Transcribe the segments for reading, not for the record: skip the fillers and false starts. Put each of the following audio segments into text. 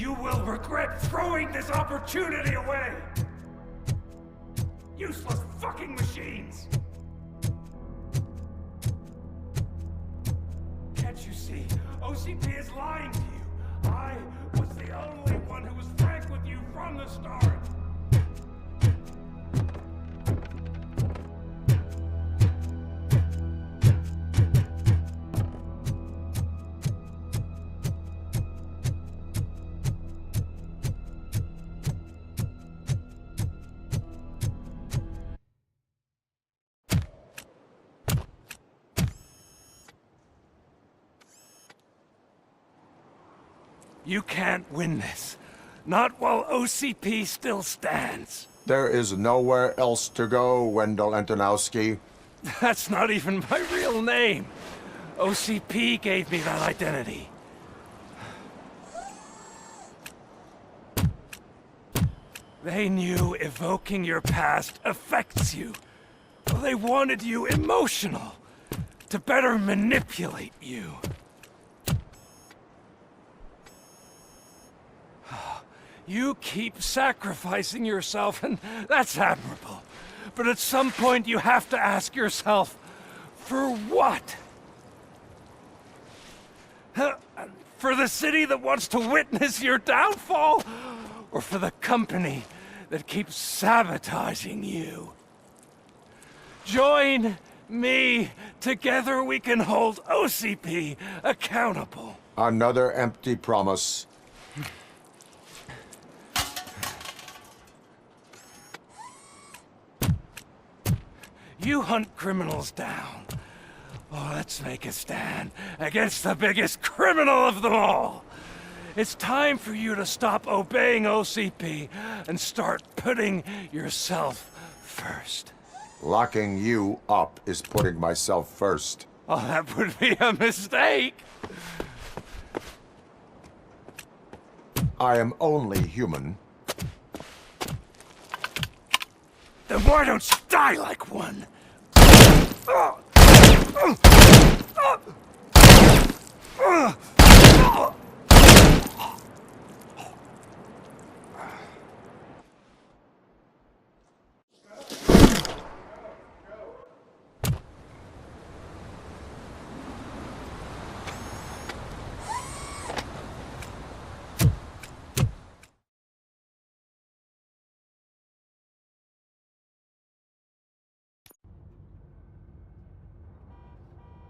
You will regret throwing this opportunity away! Useless fucking machines! Can't you see? OCP is lying to you. I was the only one who was frank with you from the start. You can't win this. Not while OCP still stands. There is nowhere else to go, Wendell Antonowsky. That's not even my real name. OCP gave me that identity. They knew evoking your past affects you. They wanted you emotional, to better manipulate you. You keep sacrificing yourself, and that's admirable. But at some point you have to ask yourself, for what? For the city that wants to witness your downfall? Or for the company that keeps sabotaging you? Join me. Together we can hold OCP accountable. Another empty promise. You hunt criminals down. Oh, let's make a stand against the biggest criminal of them all. It's time for you to stop obeying OCP and start putting yourself first. Locking you up is putting myself first. Oh, that would be a mistake. I am only human. Then why don't you die like one?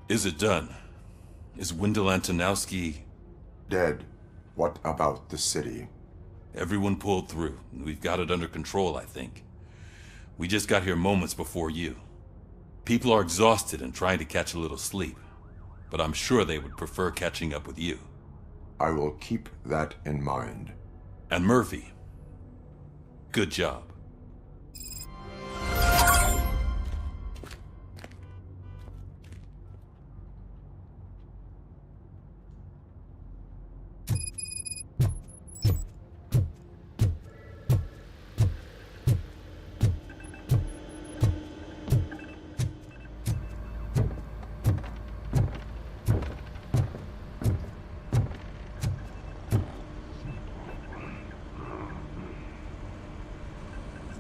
Is it done? Is Wendell Antonowsky... Dead. What about the city? Everyone pulled through. We've got it under control, I think. We just got here moments before you. People are exhausted and trying to catch a little sleep. But I'm sure they would prefer catching up with you. I will keep that in mind. And Murphy. Good job.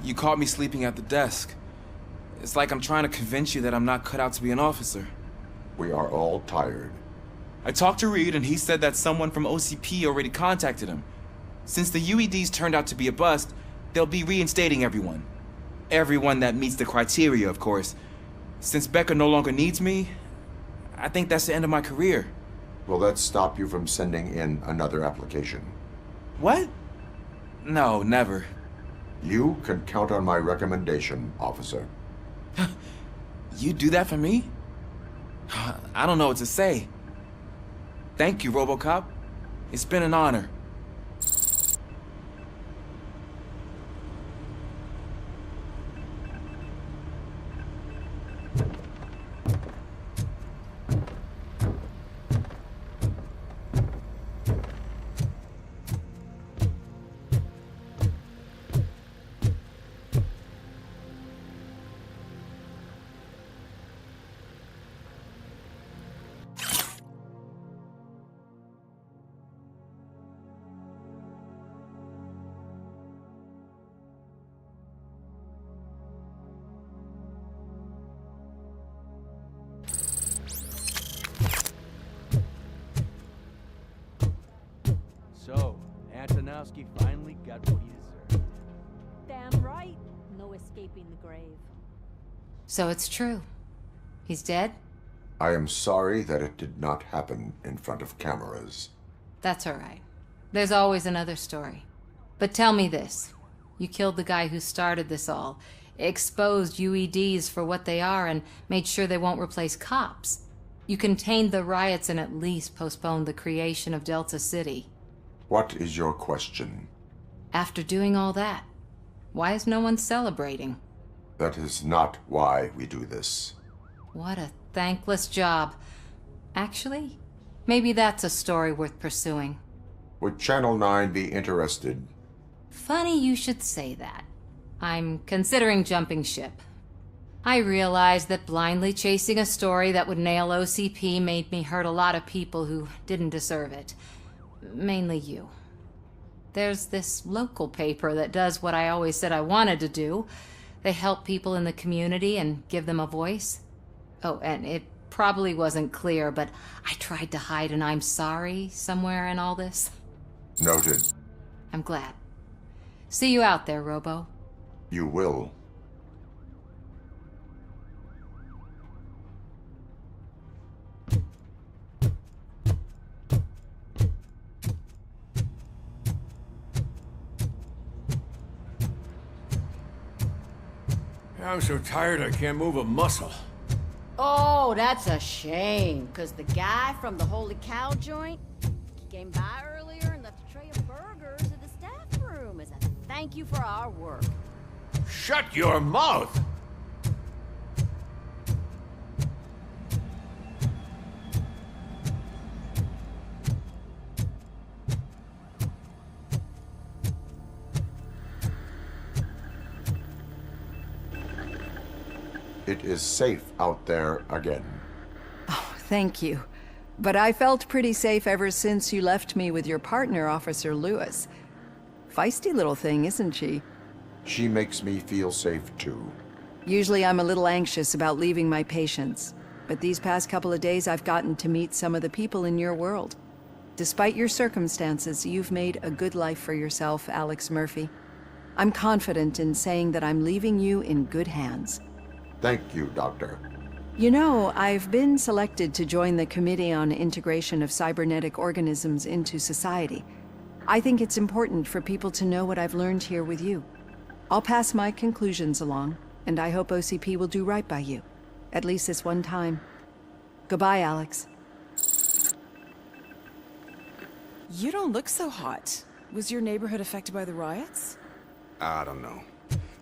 You caught me sleeping at the desk. It's like I'm trying to convince you that I'm not cut out to be an officer. We are all tired. I talked to Reed and he said that someone from OCP already contacted him. Since the UEDs turned out to be a bust, they'll be reinstating everyone. Everyone that meets the criteria, of course. Since Becca no longer needs me, I think that's the end of my career. Will that stop you from sending in another application? What? No, never. You can count on my recommendation, officer. You do that for me? I don't know what to say. Thank you, ROBOCOP. It's been an honor. So, Antonowsky finally got what he deserved. Damn right. No escaping the grave. So it's true. He's dead? I am sorry that it did not happen in front of cameras. That's all right. There's always another story. But tell me this. You killed the guy who started this all, exposed UEDs for what they are, and made sure they won't replace cops. You contained the riots and at least postponed the creation of Delta City. What is your question? After doing all that, why is no one celebrating? That is not why we do this. What a thankless job. Actually, maybe that's a story worth pursuing. Would Channel 9 be interested? Funny you should say that. I'm considering jumping ship. I realized that blindly chasing a story that would nail OCP made me hurt a lot of people who didn't deserve it. Mainly you. There's this local paper that does what I always said I wanted to do. They help people in the community and give them a voice. Oh, and it probably wasn't clear, but I tried to hide an I'm sorry somewhere in all this. Noted. I'm glad. See you out there, Robo. You will. I'm so tired I can't move a muscle. Oh, that's a shame. Because the guy from the Holy Cow joint came by earlier and left a tray of burgers in the staff room as a thank you for our work. Shut your mouth! It is safe out there again. Thank you. But I felt pretty safe ever since you left me with your partner, Officer Lewis. Feisty little thing, isn't she? She makes me feel safe too. Usually I'm a little anxious about leaving my patients, but these past couple of days I've gotten to meet some of the people in your world. Despite your circumstances, you've made a good life for yourself, Alex Murphy. I'm confident in saying that I'm leaving you in good hands. Thank you, Doctor. You know, I've been selected to join the Committee on Integration of Cybernetic Organisms into Society. I think it's important for people to know what I've learned here with you. I'll pass my conclusions along, and I hope OCP will do right by you. At least this one time. Goodbye, Alex. You don't look so hot. Was your neighborhood affected by the riots? I don't know.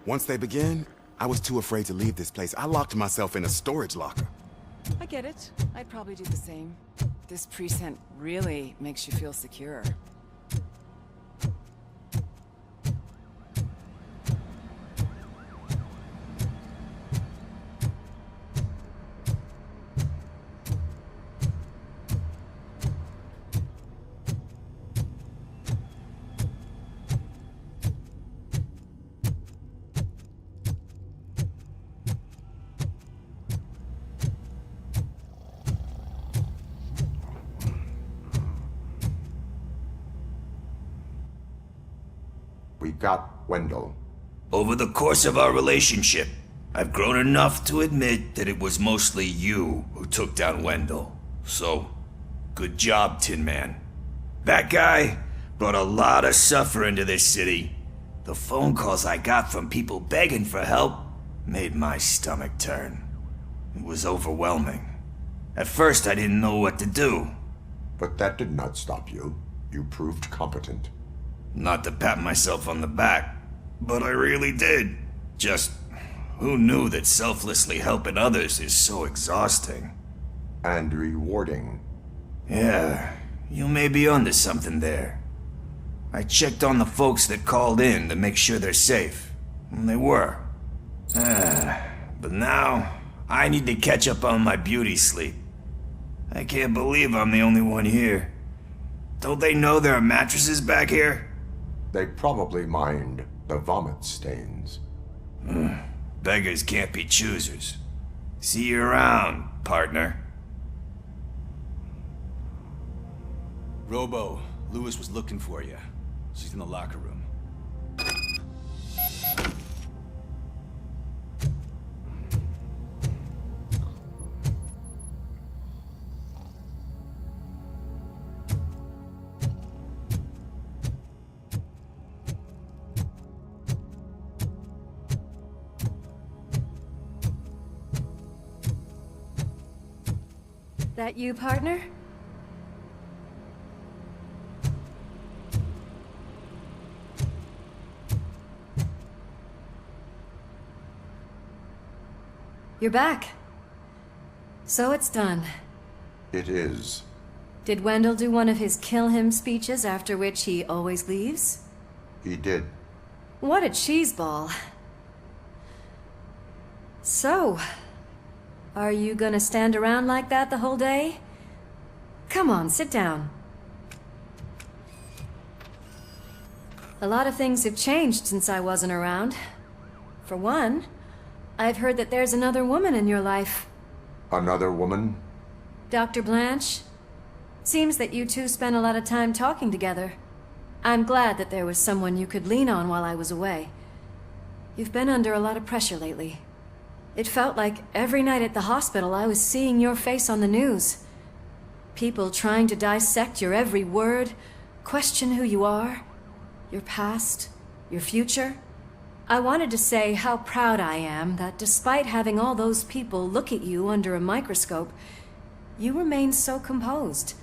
Once they begin, I was too afraid to leave this place. I locked myself in a storage locker. I get it. I'd probably do the same. This precinct really makes you feel secure. We got Wendell. Over the course of our relationship, I've grown enough to admit that it was mostly you who took down Wendell. So, good job, Tin Man. That guy brought a lot of suffering to this city. The phone calls I got from people begging for help made my stomach turn. It was overwhelming. At first, I didn't know what to do. But that did not stop you. You proved competent. Not to pat myself on the back, but I really did. Just, who knew that selflessly helping others is so exhausting? And rewarding. Yeah, you may be onto something there. I checked on the folks that called in to make sure they're safe, and they were. But now, I need to catch up on my beauty sleep. I can't believe I'm the only one here. Don't they know there are mattresses back here? They probably mind the vomit stains. Beggars can't be choosers. See you around, partner. Robo, Lewis was looking for you. She's in the locker room. That you, partner? You're back. So it's done. It is. Did Wendell do one of his kill him speeches after which he always leaves? He did. What a cheeseball. So, are you gonna stand around like that the whole day? Come on, sit down. A lot of things have changed since I wasn't around. For one, I've heard that there's another woman in your life. Another woman? Dr. Blanche? Seems that you two spent a lot of time talking together. I'm glad that there was someone you could lean on while I was away. You've been under a lot of pressure lately. It felt like every night at the hospital I was seeing your face on the news. People trying to dissect your every word, question who you are, your past, your future. I wanted to say how proud I am that despite having all those people look at you under a microscope, you remain so composed.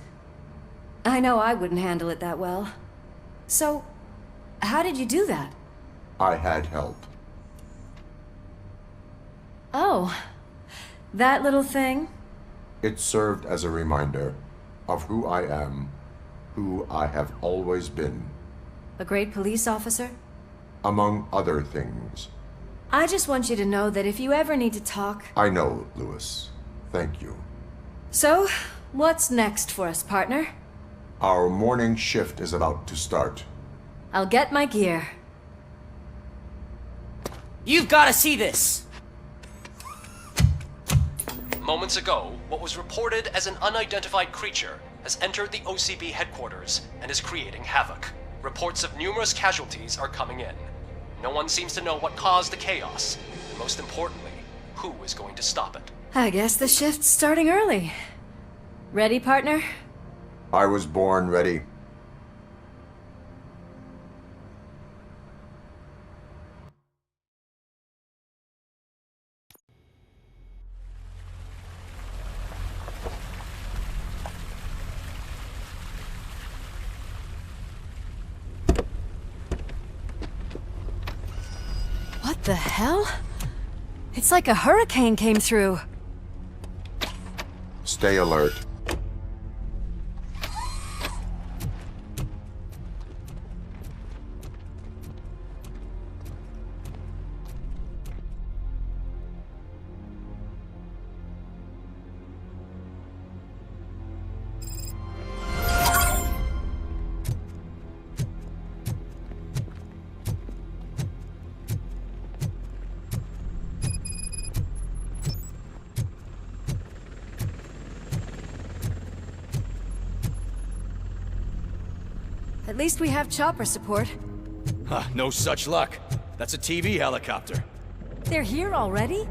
I know I wouldn't handle it that well. So, how did you do that? I had help. Oh, that little thing? It served as a reminder of who I am, who I have always been. A great police officer? Among other things. I just want you to know that if you ever need to talk... I know, Lewis. Thank you. So, what's next for us, partner? Our morning shift is about to start. I'll get my gear. You've got to see this! Moments ago, what was reported as an unidentified creature has entered the OCB headquarters and is creating havoc. Reports of numerous casualties are coming in. No one seems to know what caused the chaos, and most importantly, who is going to stop it. I guess the shift's starting early. Ready, partner? I was born ready. What the hell? It's like a hurricane came through. Stay alert. At least we have chopper support. Huh, no such luck. That's a TV helicopter. They're here already?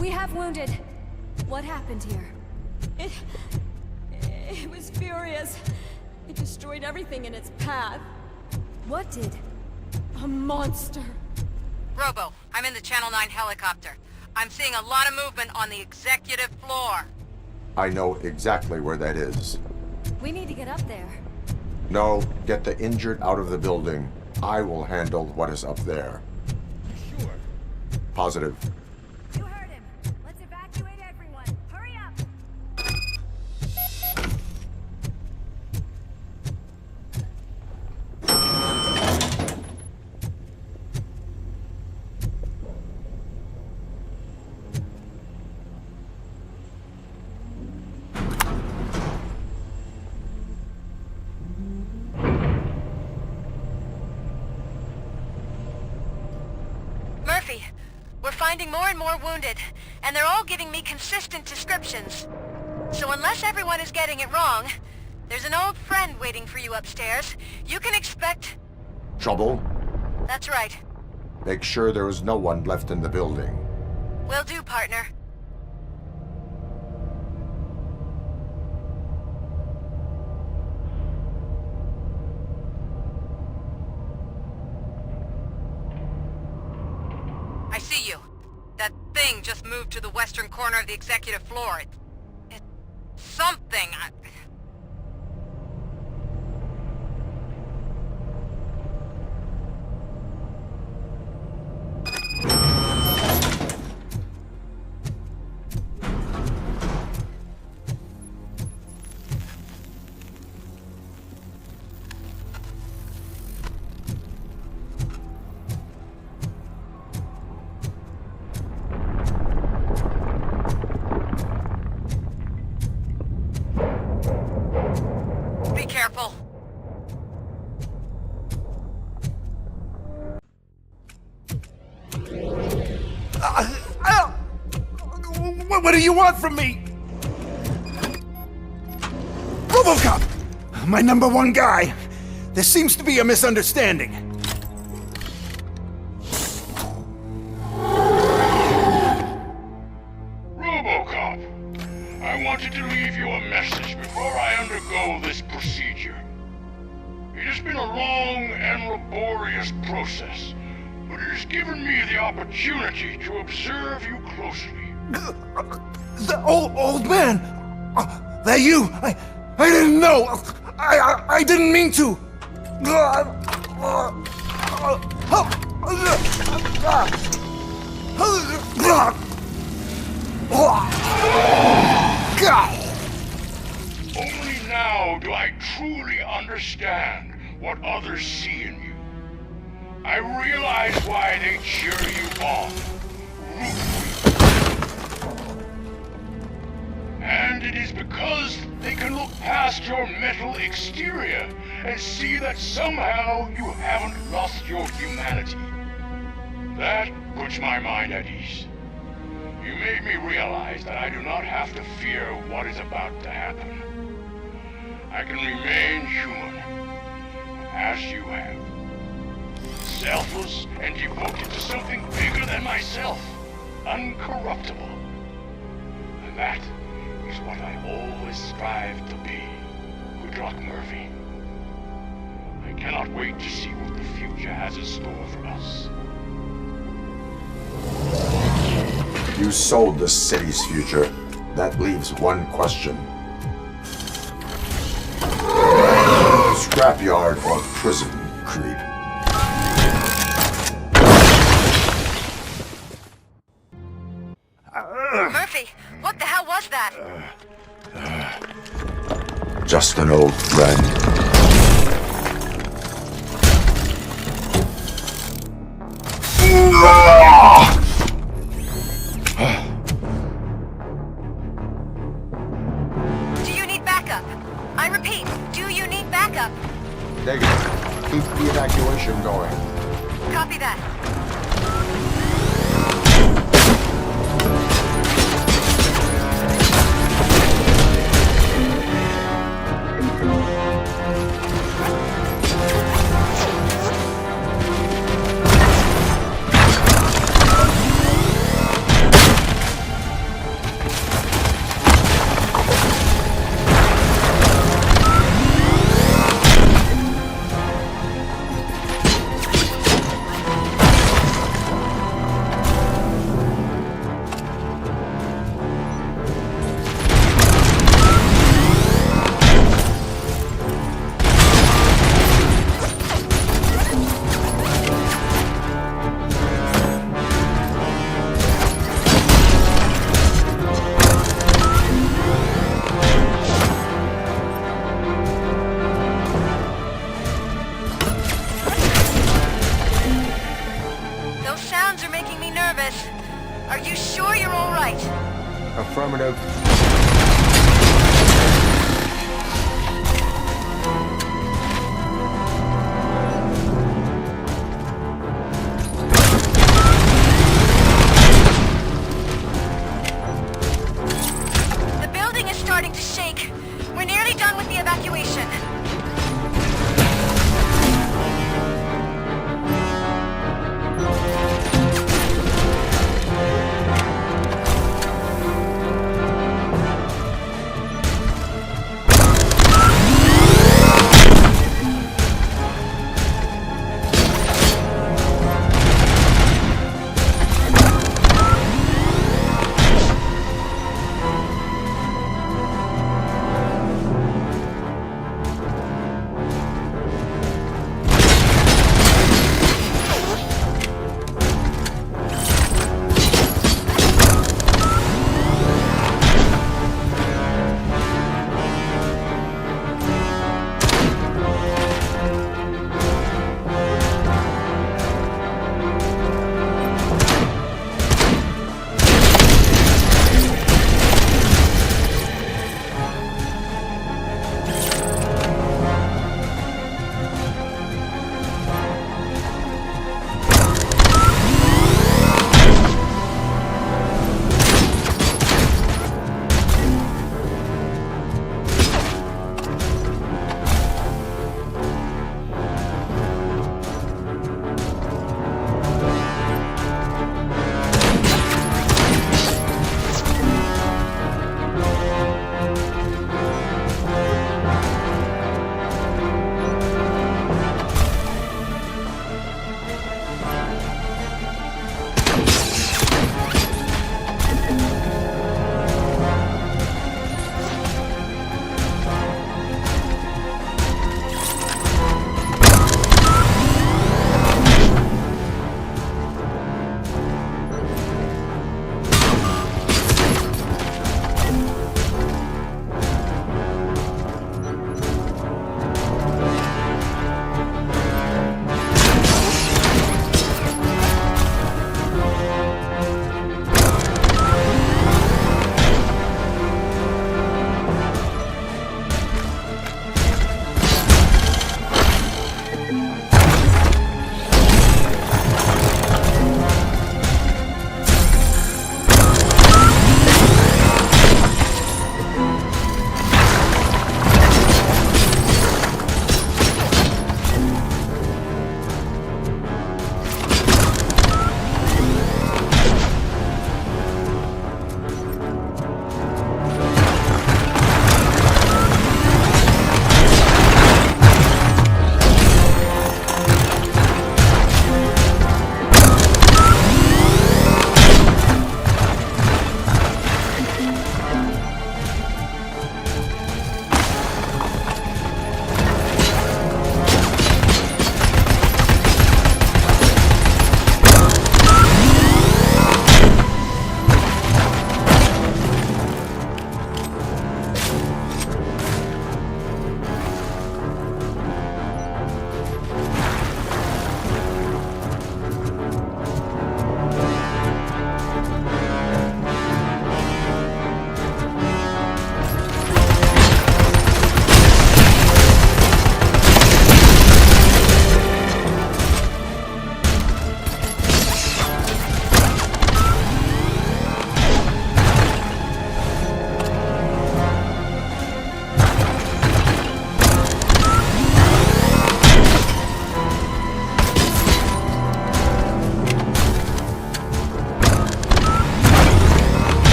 We have wounded. What happened here? It was furious. It destroyed everything in its path. What did? A monster. Robo, I'm in the Channel 9 helicopter. I'm seeing a lot of movement on the executive floor. I know exactly where that is. We need to get up there. No, get the injured out of the building. I will handle what is up there. Sure. Positive. You heard him. Let's evacuate everyone. Hurry up! Murphy, we're finding more and more wounded, and they're all giving me consistent descriptions. So unless everyone is getting it wrong, there's an old friend waiting for you upstairs. You can expect... Trouble? That's right. Make sure there is no one left in the building. Will do, partner. I see you. That thing just moved to the western corner of the executive floor. It's something. Be careful. What do you want from me? ROBOCOP! My #1 guy. There seems to be a misunderstanding. ROBOCOP, I wanted to leave you a message before I undergo this procedure. It has been a long and laborious process, but it has given me the opportunity to observe you closely. The old man! That you! I didn't know! I didn't mean to! Only now do I truly understand what others see in you. I realize why they cheer you on, root for you. And it is because they can look past your metal exterior and see that somehow you haven't lost your humanity. That puts my mind at ease. You made me realize that I do not have to fear what is about to happen. I can remain human, as you have. Selfless and devoted to something bigger than myself, uncorruptible. And that is what I always strive to be, Good luck, Murphy. I cannot wait to see what the future has in store for us. You sold the city's future. That leaves one question. Scrapyard or prison, Creed? Murphy, what the hell was that? Just an old friend. Do you need backup? I repeat, do you need backup? Negative. Keep the evacuation going. Copy that. Those sounds are making me nervous. Are you sure you're all right? Affirmative. The building is starting on with the evacuation.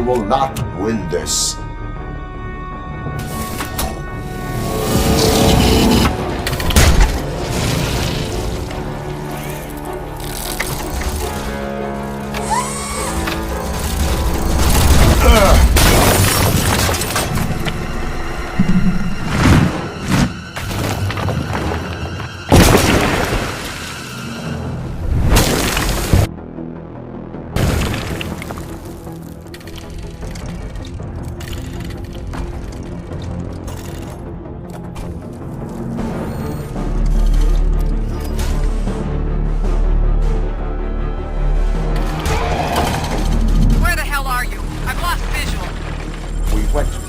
will not win this.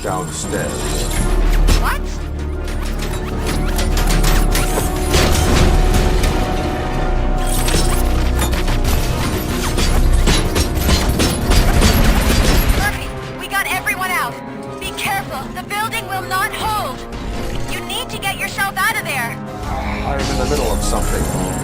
Downstairs. What? Murphy, we got everyone out. Be careful, the building will not hold. You need to get yourself out of there. I'm in the middle of something.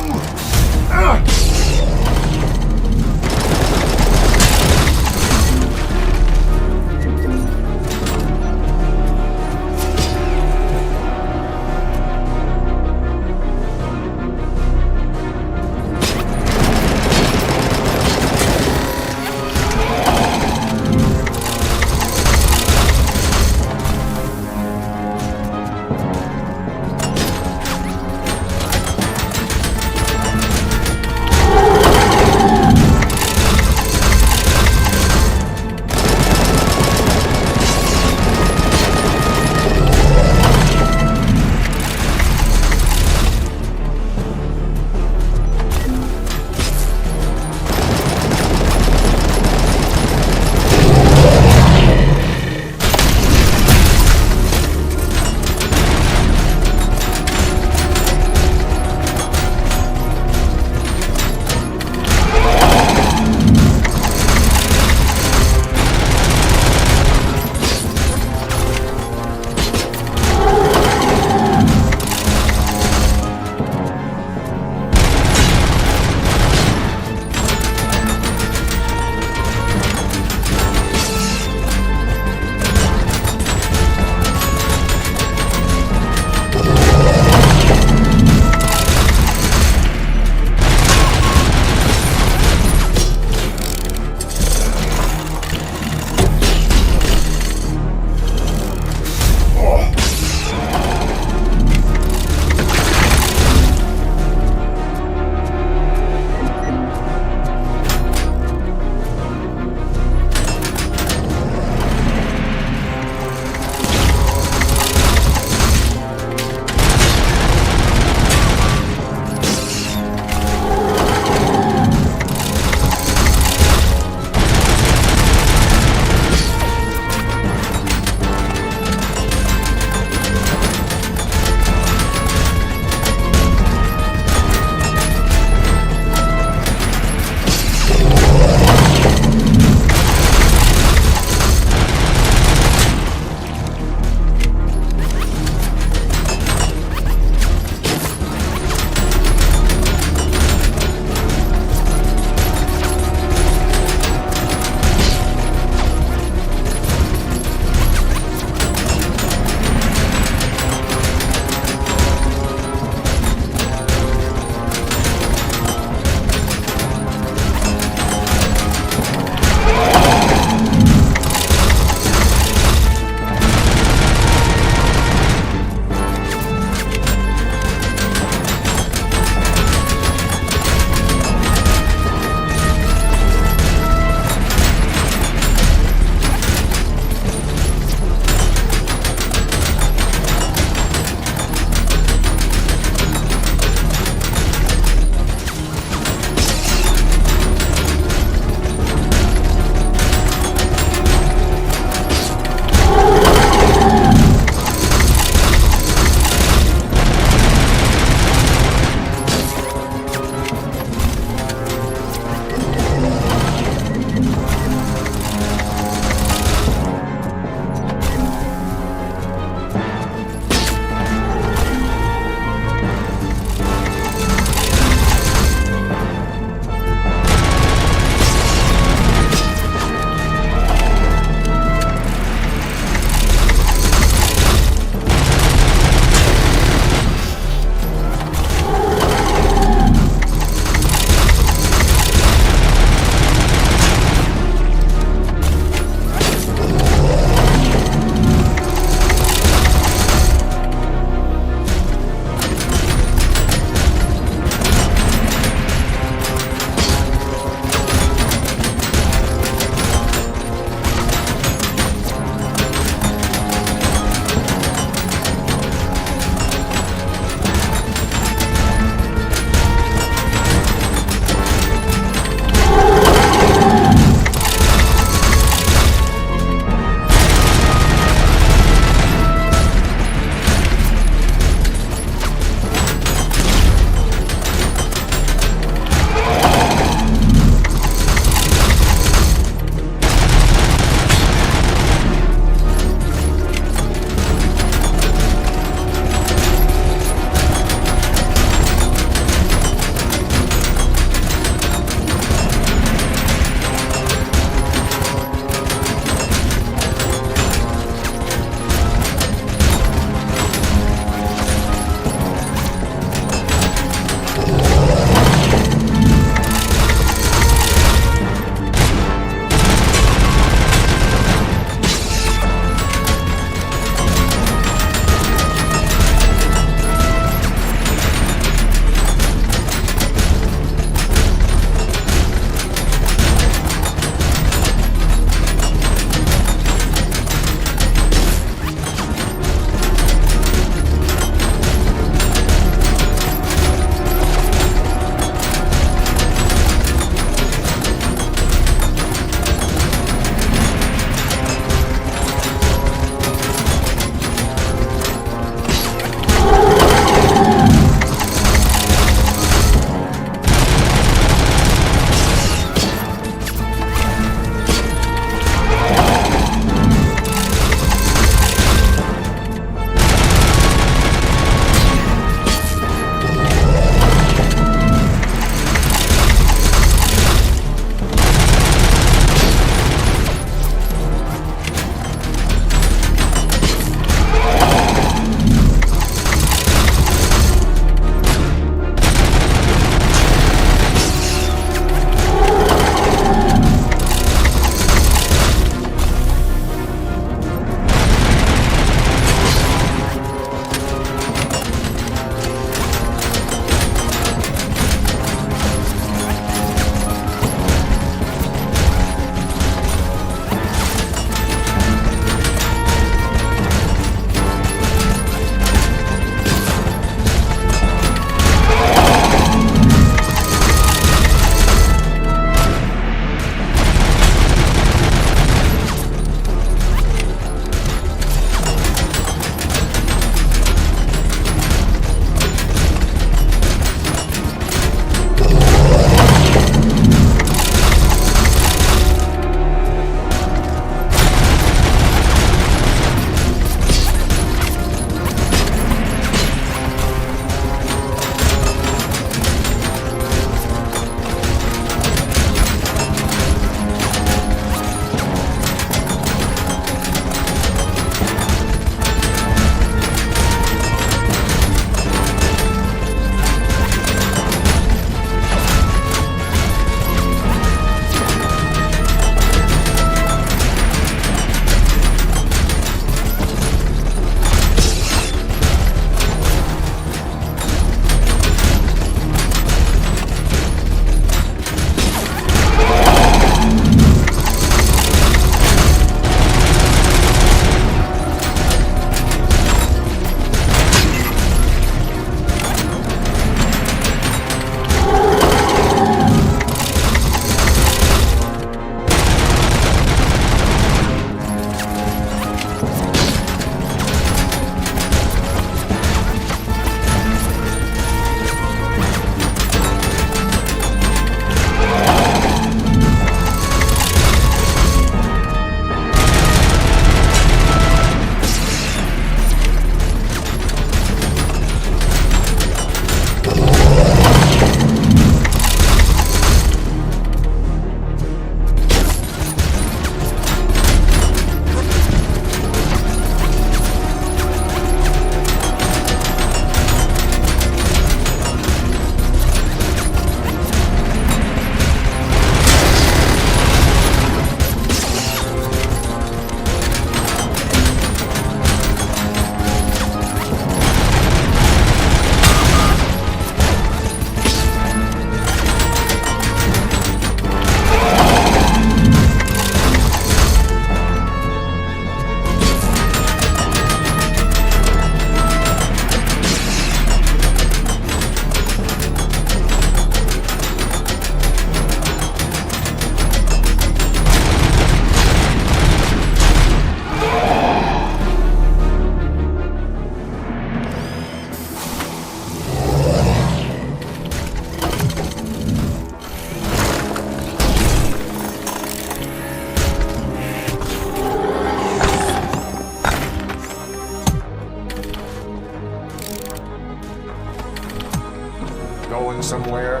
somewhere?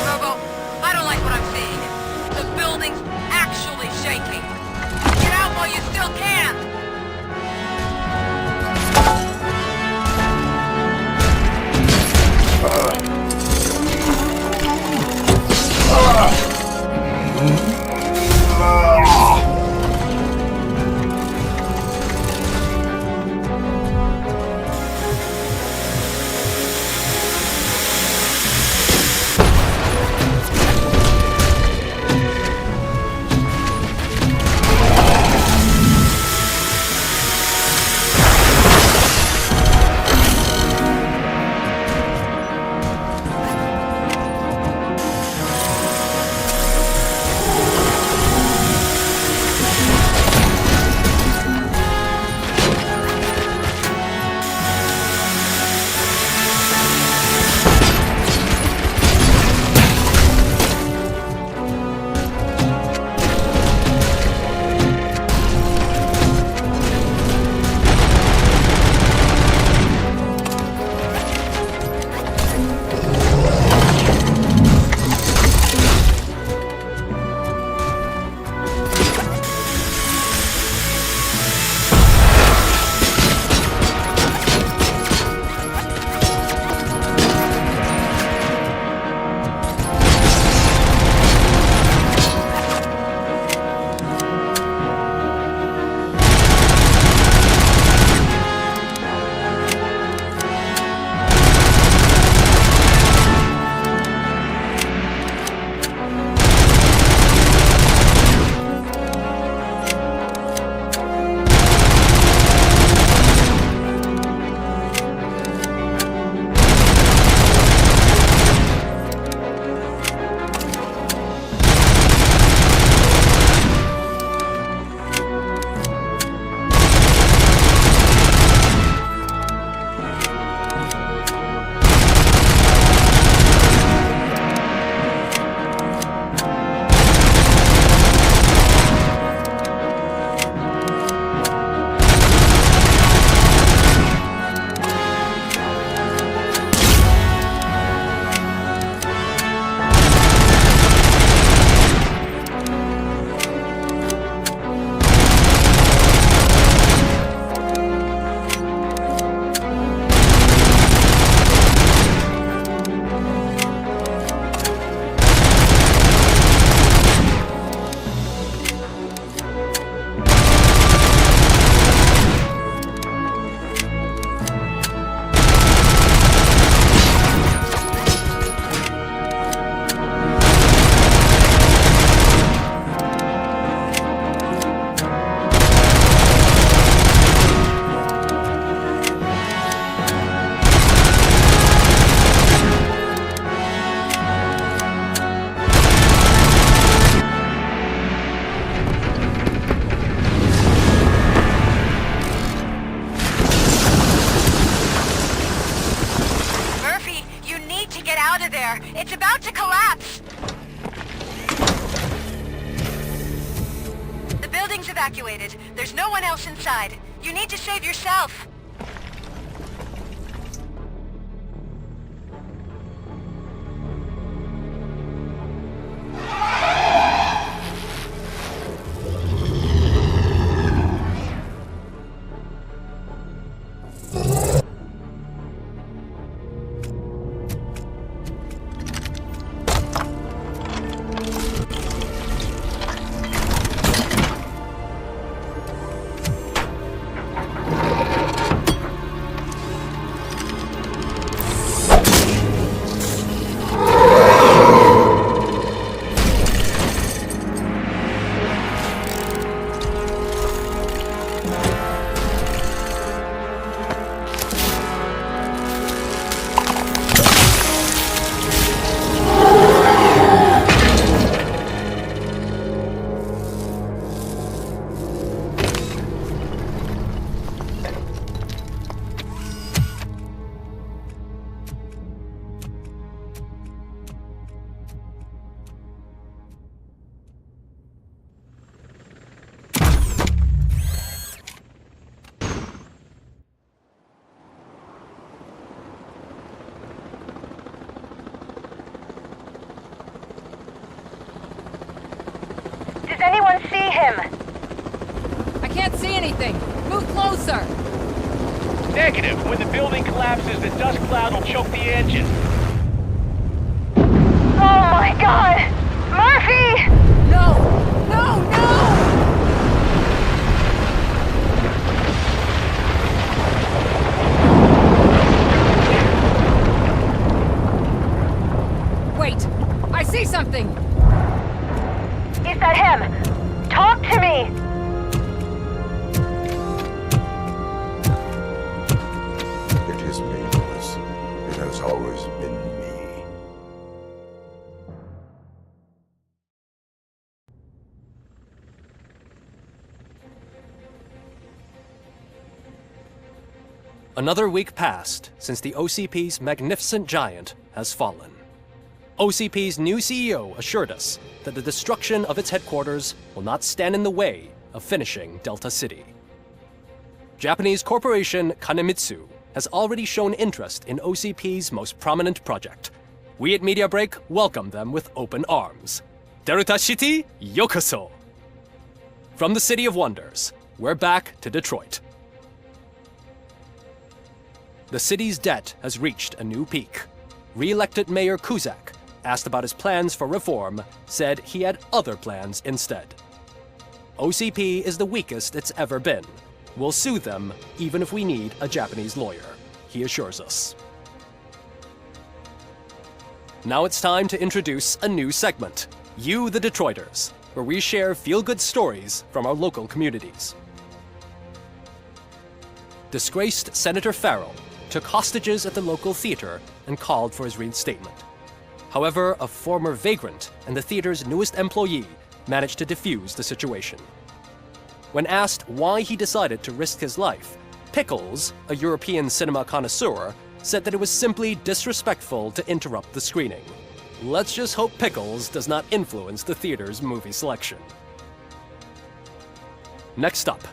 Robo, I don't like what I'm seeing. The building's actually shaking. Get out while you still can! It's about to collapse! The building's evacuated. There's no one else inside. You need to save yourself. can't see him. I can't see anything. Move closer. Negative. When the building collapses, the dust cloud will choke the engine. Oh my god! Murphy! No! No, no! Wait! I see something! Is that him? Talk to me! It is me, Lewis. It has always been me. Another week passed since the OCP's magnificent giant has fallen. OCP's new CEO assured us that the destruction of its headquarters will not stand in the way of finishing Delta City. Japanese corporation Kanemitsu has already shown interest in OCP's most prominent project. We at Media Break welcome them with open arms. Delta City, yokoso! From the City of Wonders, we're back to Detroit. The city's debt has reached a new peak. Re-elected Mayor Cusack, asked about his plans for reform, said he had other plans instead. OCP is the weakest it's ever been. We'll sue them even if we need a Japanese lawyer, he assures us. Now it's time to introduce a new segment, You the Detroiters, where we share feel-good stories from our local communities. Disgraced Senator Farrell took hostages at the local theater and called for his reinstatement. However, a former vagrant and the theater's newest employee managed to defuse the situation. When asked why he decided to risk his life, Pickles, a European cinema connoisseur, said that it was simply disrespectful to interrupt the screening. Let's just hope Pickles does not influence the theater's movie selection. Next up,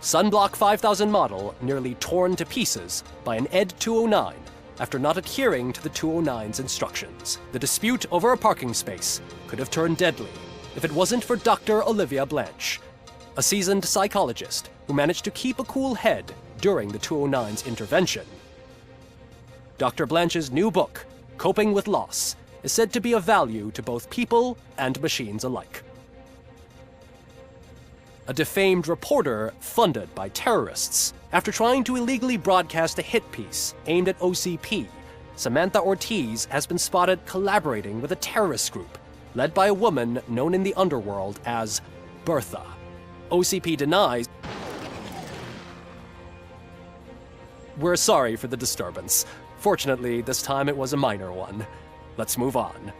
Sunblock 5000 model nearly torn to pieces by an ED 209 after not adhering to the 209's instructions. The dispute over a parking space could have turned deadly if it wasn't for Dr. Olivia Blanche, a seasoned psychologist who managed to keep a cool head during the 209's intervention. Dr. Blanche's new book, Coping with Loss, is said to be of value to both people and machines alike. A defamed reporter funded by terrorists. After trying to illegally broadcast a hit piece aimed at OCP, Samantha Ortiz has been spotted collaborating with a terrorist group led by a woman known in the underworld as Bertha. OCP denies. We're sorry for the disturbance. Fortunately, this time it was a minor one. Let's move on.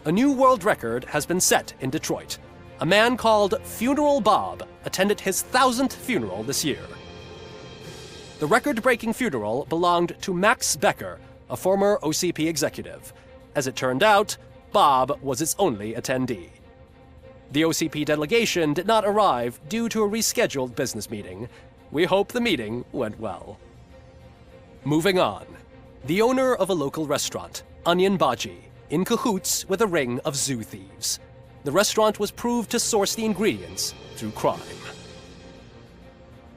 A new world record has been set in Detroit. A man called Funeral Bob attended his 1000th funeral this year. The record-breaking funeral belonged to Max Becker, a former OCP executive. As it turned out, Bob was its only attendee. The OCP delegation did not arrive due to a rescheduled business meeting. We hope the meeting went well. Moving on. The owner of a local restaurant, Onion Baji, in cahoots with a ring of zoo thieves. The restaurant was proved to source the ingredients through crime.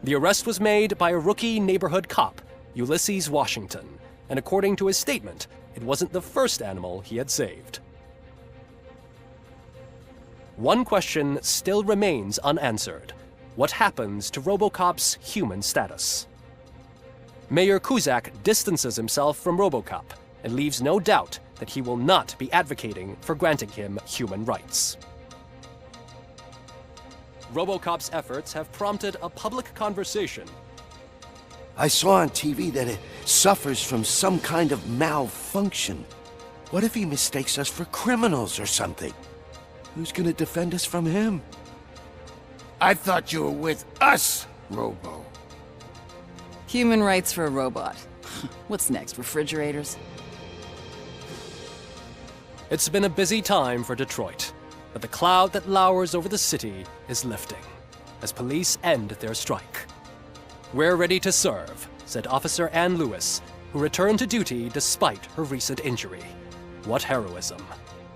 The arrest was made by a rookie neighborhood cop, Ulysses Washington, and according to his statement, it wasn't the first animal he had saved. One question still remains unanswered. What happens to ROBOCOP's human status? Mayor Cusack distances himself from ROBOCOP and leaves no doubt that he will not be advocating for granting him human rights. ROBOCOP's efforts have prompted a public conversation. I saw on TV that it suffers from some kind of malfunction. What if he mistakes us for criminals or something? Who's gonna defend us from him? I thought you were with us, Robo. Human rights for a robot. What's next, refrigerators? It's been a busy time for Detroit, but the cloud that lowers over the city is lifting as police end their strike. We're ready to serve, said Officer Ann Lewis, who returned to duty despite her recent injury. What heroism.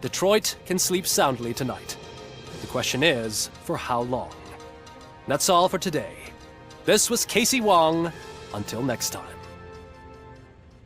Detroit can sleep soundly tonight. The question is, for how long? That's all for today. This was Casey Wong. Until next time.